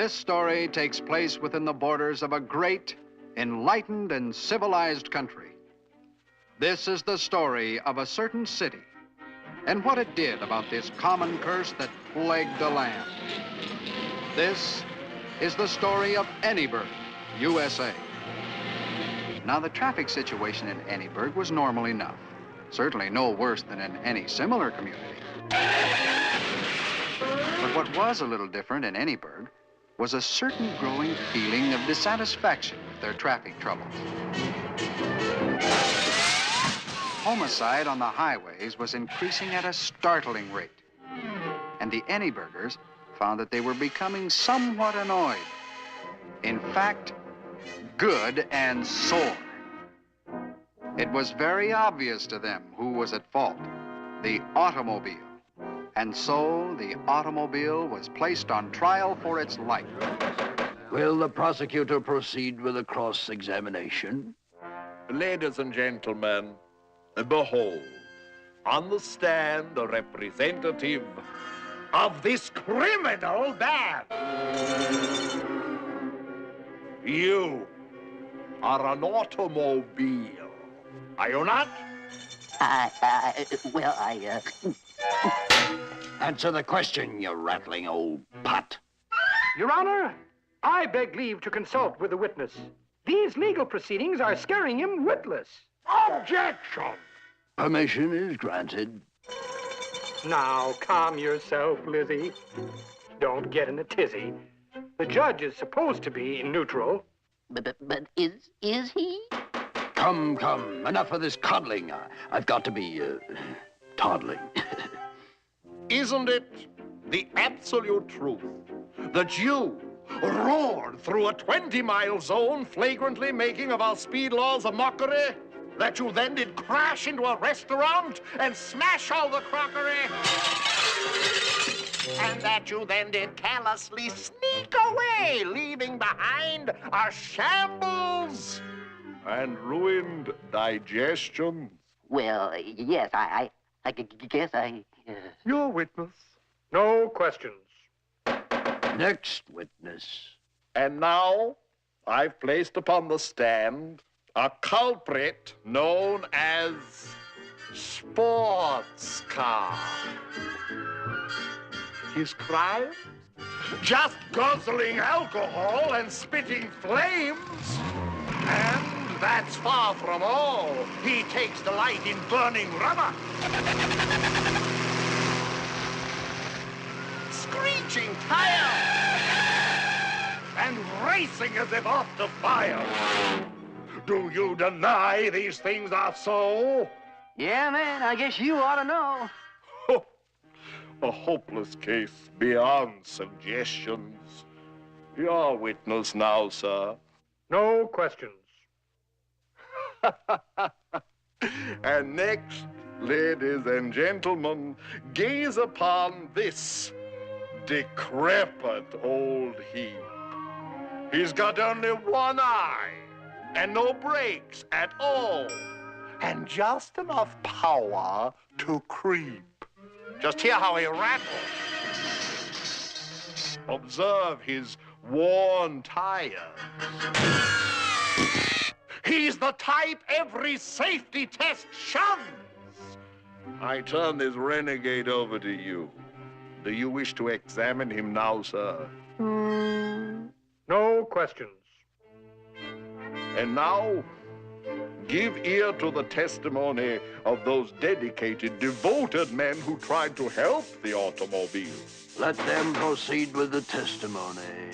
This story takes place within the borders of a great, enlightened, and civilized country. This is the story of a certain city and what it did about this common curse that plagued the land. This is the story of Anyburg, USA. Now, the traffic situation in Anyburg was normal enough. Certainly no worse than in any similar community. But what was a little different in Anyburg was a certain growing feeling of dissatisfaction with their traffic troubles. Homicide on the highways was increasing at a startling rate. And the Anyburgers found that they were becoming somewhat annoyed. In fact, good and sore. It was very obvious to them who was at fault, the automobile. And so the automobile was placed on trial for its life. Will the prosecutor proceed with a cross-examination? Ladies and gentlemen, behold, on the stand a representative of this criminal band. You are an automobile, are you not? Answer the question, you rattling old putt. Your Honor, I beg leave to consult with the witness. These legal proceedings are scaring him witless. Objection! Permission is granted. Now, calm yourself, Lizzie. Don't get in a tizzy. The judge is supposed to be neutral. But is he? Come, enough of this coddling. I've got to be, toddling. Isn't it the absolute truth that you roared through a 20-mile zone, flagrantly making of our speed laws a mockery? That you then did crash into a restaurant and smash all the crockery? And that you then did callously sneak away, leaving behind a shambles and ruined digestions? Well, yes, I guess I... Your witness. No questions. Next witness. And now, I've placed upon the stand a culprit known as Sports Car. His crime? Just guzzling alcohol and spitting flames. And that's far from all. He takes delight in burning rubber. Screeching tires. And racing as if off to fire. Do you deny these things are so? Yeah, man, I guess you ought to know. A hopeless case beyond suggestions. Your witness now, sir. No questions. And next, ladies and gentlemen, gaze upon this decrepit old heap. He's got only one eye and no brakes at all, and just enough power to creep. Just hear how he rattles. Observe his worn tires. He's the type every safety test shuns. I turn this renegade over to you. Do you wish to examine him now, sir? No questions. And now, give ear to the testimony of those dedicated, devoted men who tried to help the automobile. Let them proceed with the testimony.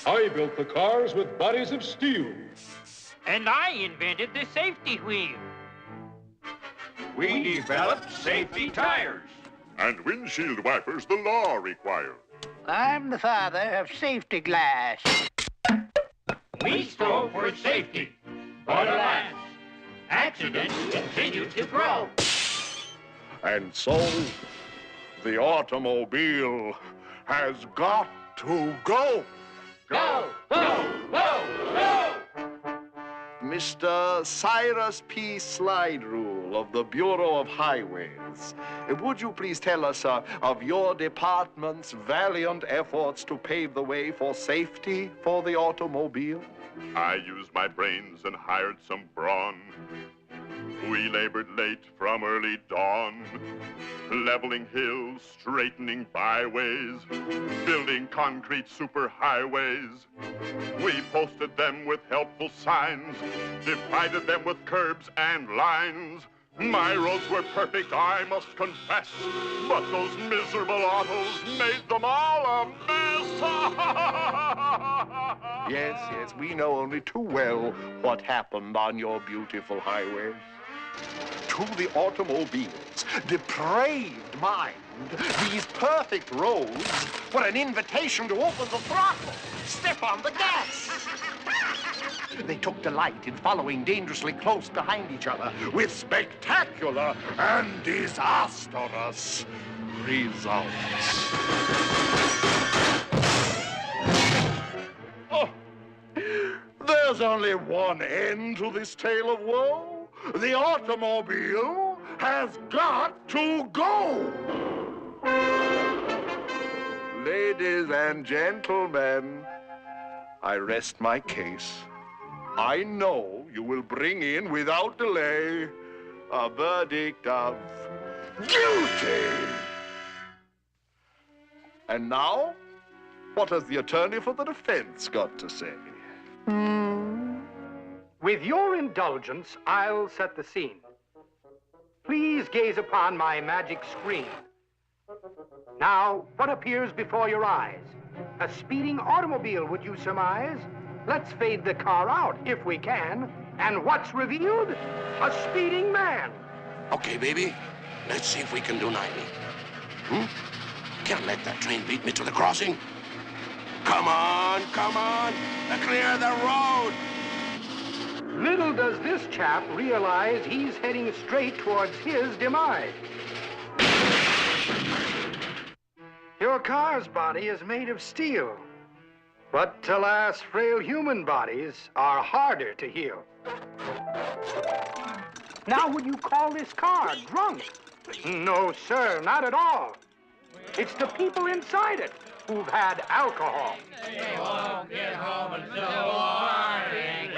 I built the cars with bodies of steel. And I invented the safety wheel. We developed safety tires. And windshield wipers the law requires. I'm the father of safety glass. We strove for safety, but alas, accidents continue to grow. And so, the automobile has got to go. Go, go, go, go! Mr. Cyrus P. Slide Rule of the Bureau of Highways. Would you please tell us of your department's valiant efforts to pave the way for safety for the automobile? I used my brains and hired some brawn. We labored late from early dawn, leveling hills, straightening byways, building concrete superhighways. We posted them with helpful signs, divided them with curbs and lines. My roads were perfect, I must confess, but those miserable autos made them all a mess. Yes, we know only too well what happened on your beautiful highways. To the automobile's depraved mind, these perfect roads were an invitation to open the throttle, step on the gas. They took delight in following dangerously close behind each other with spectacular and disastrous results. Oh, there's only one end to this tale of woe. The automobile has got to go! Ladies and gentlemen, I rest my case. I know you will bring in without delay a verdict of guilty. And now, what has the attorney for the defense got to say? With your indulgence, I'll set the scene. Please gaze upon my magic screen. Now, what appears before your eyes? A speeding automobile, would you surmise? Let's fade the car out, if we can. And what's revealed? A speeding man. Okay, baby. Let's see if we can do 90. Can't let that train beat me to the crossing. Come on, come on. Clear the road. Little does this chap realize he's heading straight towards his demise. Your car's body is made of steel. But alas, frail human bodies are harder to heal. Now, would you call this car drunk? No, sir, not at all. It's the people inside it who've had alcohol. We won't get home until morning.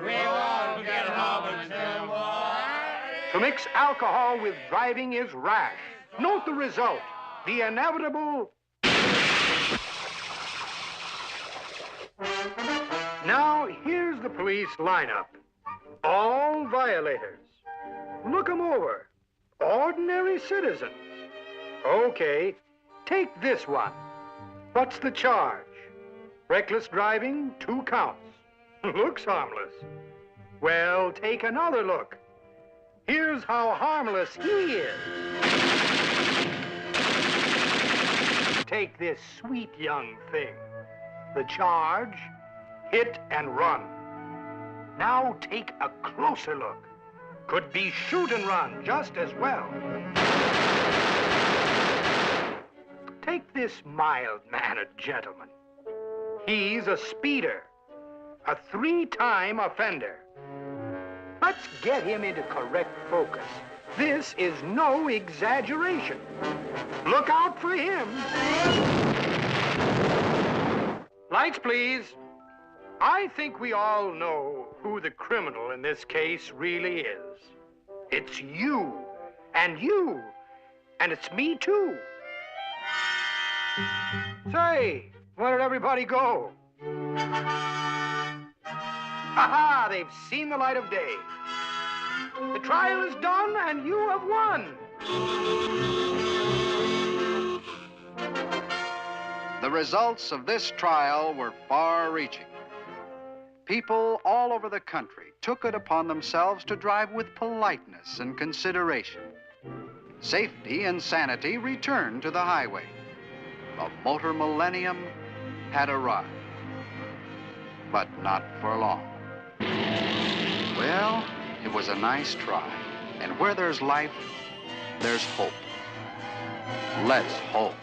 We won't get home until morning. To mix alcohol with driving is rash. Note the result, the inevitable. Now, here's the police lineup. All violators. Look 'em over. Ordinary citizens. Okay, take this one. What's the charge? Reckless driving, 2 counts. Looks harmless. Well, take another look. Here's how harmless he is. Take this sweet young thing. The charge, hit and run. Now take a closer look. Could be shoot and run just as well. Take this mild-mannered gentleman. He's a speeder, a 3-time offender. Let's get him into correct focus. This is no exaggeration. Look out for him. Lights, please. I think we all know who the criminal in this case really is. It's you, and it's me too. Say, where did everybody go? Aha, they've seen the light of day. The trial is done, and you have won. The results of this trial were far-reaching. People all over the country took it upon themselves to drive with politeness and consideration. Safety and sanity returned to the highway. A motor millennium had arrived. But not for long. Well, it was a nice try. And where there's life, there's hope. Let's hope.